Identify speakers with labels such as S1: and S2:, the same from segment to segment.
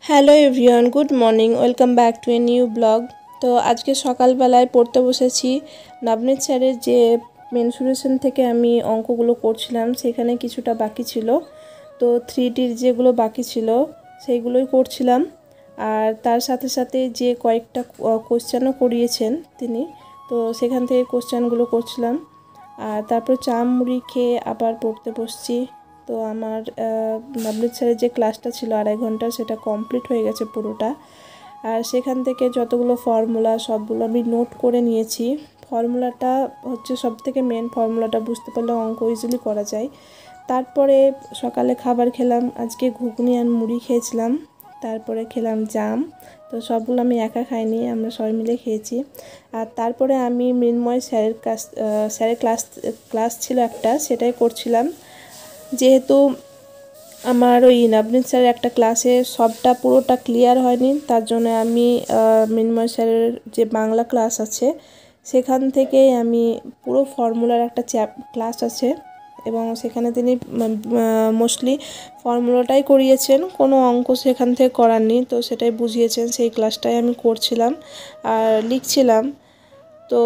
S1: Hello everyone, good morning, welcome back to a new blog. তো আজকে সকালবেলায় পড়তে বসেছি। নবনীত স্যারের যে মেনসুরেশন থেকে আমি অঙ্কগুলো করছিলাম সেখানে কিছুটা বাকি ছিল, তো 3Dর যেগুলো বাকি ছিল সেইগুলোই করছিলাম। আর তার সাথে সাথে যে কয়েকটা কোশ্চেনও করিয়েছেন তিনি, তো সেখান থেকে কোশ্চেনগুলো করছিলাম। আর তারপর চা মুড়ি খেয়ে আবার পড়তে বসছি। তো আমার নবনীত স্যারের যে ক্লাসটা ছিল 2.5 ঘন্টা, সেটা কমপ্লিট হয়ে গেছে পুরোটা। আর সেখান থেকে যতগুলো ফর্মুলা সবগুলো আমি নোট করে নিয়েছি। ফর্মুলাটা হচ্ছে সবথেকে মেন, ফর্মুলাটা বুঝতে পারলে অঙ্ক ইজিলি করা যায়। তারপরে সকালে খাবার খেলাম, আজকে ঘুগনি আর মুড়ি খেয়েছিলাম। তারপরে খেলাম জাম। তো সবগুলো আমি একা খাইনি, আমরা সবাই মিলে খেয়েছি। আর তারপরে আমি মৃন্ময় স্যারের ক্লাস ছিল একটা, সেটাই করছিলাম। যেহেতু আমার ওই নবনীত স্যারের একটা ক্লাসে সবটা পুরোটা ক্লিয়ার হয়নি, তার জন্য আমি মৃন্ময় স্যারের যে বাংলা ক্লাস আছে সেখান থেকেই আমি পুরো ফর্মুলার একটা ক্লাস আছে, এবং সেখানে তিনি মোস্টলি ফর্মুলাটাই করিয়েছেন, কোনো অঙ্ক সেখান থেকে করাননি, তো সেটাই বুঝিয়েছেন। সেই ক্লাসটাই আমি করছিলাম আর লিখছিলাম। তো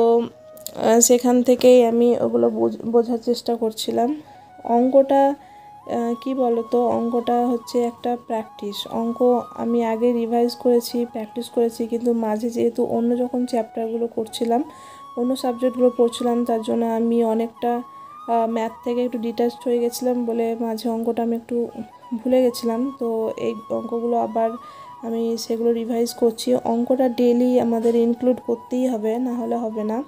S1: সেখান থেকেই আমি ওগুলো বোঝার চেষ্টা করছিলাম। অঙ্কটা কি বলতো, অঙ্কটা হচ্ছে একটা প্র্যাকটিস অঙ্ক। আমি আগে রিভাইজ করেছি, প্র্যাকটিস করেছি, কিন্তু মাঝে যেহেতু অন্য যখন চ্যাপ্টারগুলো করছিলাম, অন্য সাবজেক্টগুলো পড়ছিলাম, তার জন্য আমি অনেকটা ম্যাথ থেকে একটু ডিটাচড হয়ে গেছিলাম বলে মাঝে অঙ্কটা আমি একটু ভুলে গেছিলাম। তো এই অঙ্কগুলো আবার আমি সেগুলো রিভাইজ করছি। অঙ্কটা ডেইলি আমাদের ইনক্লুড করতেই হবে, না হলে হবে না।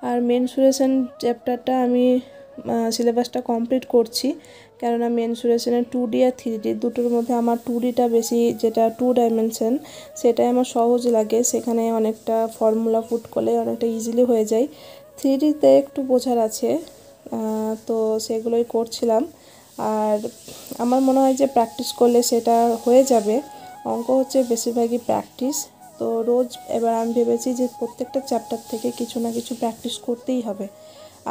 S1: আর মেনসুরেশন চ্যাপ্টারটা আমি সিলেবাসটা কমপ্লিট করছি, কেননা মেনসুরেশনের 2D আর 3D দুটোর মধ্যে আমার 2Dটা বেশি, যেটা 2 ডাইমেনশন, সেটাই আমার সহজ লাগে। সেখানে অনেকটা ফর্মুলা পুট করলে অনেকটা ইজিলি হয়ে যায়। 3Dতে একটু বোঝার আছে, তো সেগুলোই করছিলাম। আর আমার মনে হয় যে প্র্যাকটিস করলে সেটা হয়ে যাবে। অঙ্ক হচ্ছে বেশিরভাগই প্র্যাকটিস। তো রোজ এবার আমি ভেবেছি যে প্রত্যেকটা চ্যাপ্টার থেকে কিছু না কিছু প্র্যাকটিস করতেই হবে।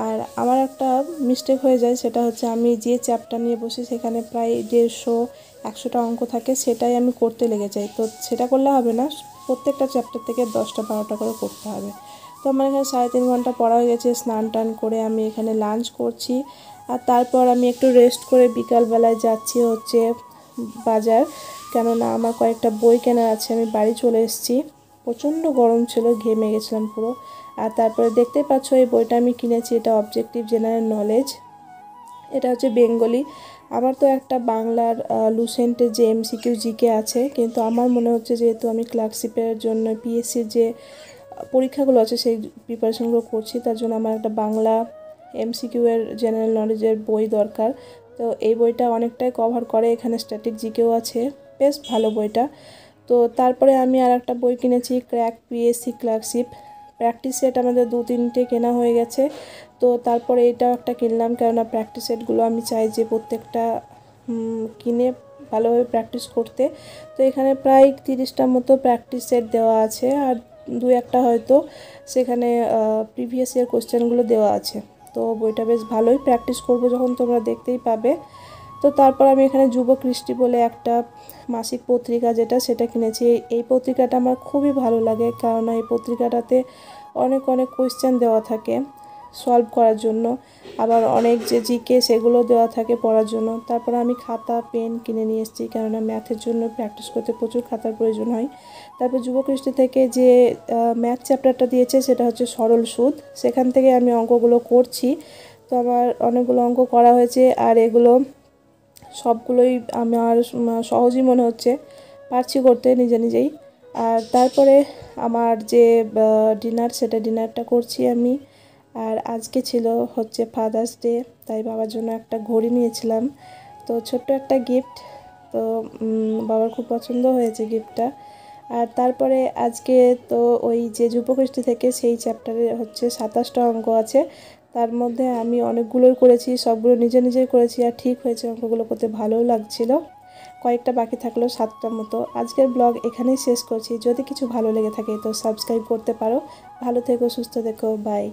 S1: আর আমার একটা মিস্টেক হয়ে যায়, সেটা হচ্ছে আমি যে চ্যাপ্টার নিয়ে বসি সেখানে প্রায় 150-100টা অঙ্ক থাকে, সেটাই আমি করতে লেগে যাই। তো সেটা করলে হবে না, প্রত্যেকটা চ্যাপ্টার থেকে 10টা-12টা করে করতে হবে। তো আমার এখানে 3.5 ঘন্টা পড়া হয়ে গেছে। স্নান টান করে আমি এখানে লাঞ্চ করছি, আর তারপর আমি একটু রেস্ট করে বিকালবেলায় যাচ্ছি হচ্ছে বাজার, কেননা আমার কয়েকটা বই কেনার আছে। আমি বাড়ি চলে এসেছি, প্রচণ্ড গরম ছিল, ঘেমে গেছিলাম পুরো। আর তারপরে দেখতেই পাচ্ছ এই বইটা আমি কিনেছি, এটা অবজেক্টিভ জেনারেল নলেজ, এটা হচ্ছে বেঙ্গলি। আমার তো একটা বাংলার লুসেন্টের যে MCQ জিকে আছে, কিন্তু আমার মনে হচ্ছে যেহেতু আমি ক্লার্কশিপের জন্য পিএসসির যে পরীক্ষাগুলো আছে সেই প্রিপারেশনগুলো করছি, তার জন্য আমার একটা বাংলা MCQ এর জেনারেল নলেজের বই দরকার। তো এই বইটা অনেকটাই কভার করে, এখানে স্ট্যাটিক জিকেও আছে, বেশ ভালো বইটা। তো তারপরে আমি আর একটা বই কিনেছি, crack PSC clerkship practice set, আমাদের 2-3টে কেনা হয়ে গেছে। তো তারপরে এটাও একটা কিনলাম, কেননা প্র্যাকটিস সেটগুলো আমি চাই যে প্রত্যেকটা কিনে ভালোভাবে প্র্যাকটিস করতে। তো এখানে প্রায় 30টার মতো প্র্যাকটিস সেট দেওয়া আছে, আর 2-1টা হয়তো সেখানে প্রিভিয়াস ইয়ার কোশ্চেনগুলো দেওয়া আছে। তো বইটা বেশ ভালোই, প্র্যাকটিস করব যখন তোমরা দেখতেই পাবে। তো তারপর আমি এখানে যুবকৃষ্টি বলে একটা মাসিক পত্রিকা, যেটা সেটা কিনেছি। এই পত্রিকাটা আমার খুবই ভালো লাগে, কারণ এই পত্রিকাটাতে অনেক অনেক কোয়েশ্চেন দেওয়া থাকে সলভ করার জন্য, আবার অনেক যে জিকে সেগুলো দেওয়া থাকে পড়ার জন্য। তারপর আমি খাতা পেন কিনে নিয়ে এসেছি, কেননা ম্যাথের জন্য প্র্যাকটিস করতে প্রচুর খাতার প্রয়োজন হয়। তারপর যুবকৃষ্টি থেকে যে ম্যাথ চ্যাপ্টারটা দিয়েছে সেটা হচ্ছে সরল সুদ, সেখান থেকে আমি অঙ্কগুলো করছি। তো আমার অনেকগুলো অঙ্ক করা হয়েছে, আর এগুলো সবগুলোই আমার সহজই মনে হচ্ছে, পারছি করতে নিজে নিজেই। আর তারপরে আমার যে ডিনারটা করছি আমি। আর আজকে ছিল হচ্ছে ফাদার্স ডে, তাই বাবার জন্য একটা ঘড়ি নিয়েছিলাম, তো ছোট্ট একটা গিফট। তো বাবার খুব পছন্দ হয়েছে গিফটটা। আর তারপরে আজকে তো ওই যে যুবগোষ্ঠী থেকে সেই চ্যাপ্টারে হচ্ছে 27টা অঙ্ক আছে, তার মধ্যে আমি অনেকগুলোই করেছি, সবগুলো নিজে নিজেই করেছি, আর ঠিক হয়েছে, অঙ্কগুলো করতে ভালোও লাগছিল। কয়েকটা বাকি থাকলো, 7টার মতো। আজকের ব্লগ এখানেই শেষ করছি। যদি কিছু ভালো লেগে থাকে তো সাবস্ক্রাইব করতে পারো। ভালো থেকো, সুস্থ থেকো, বাই।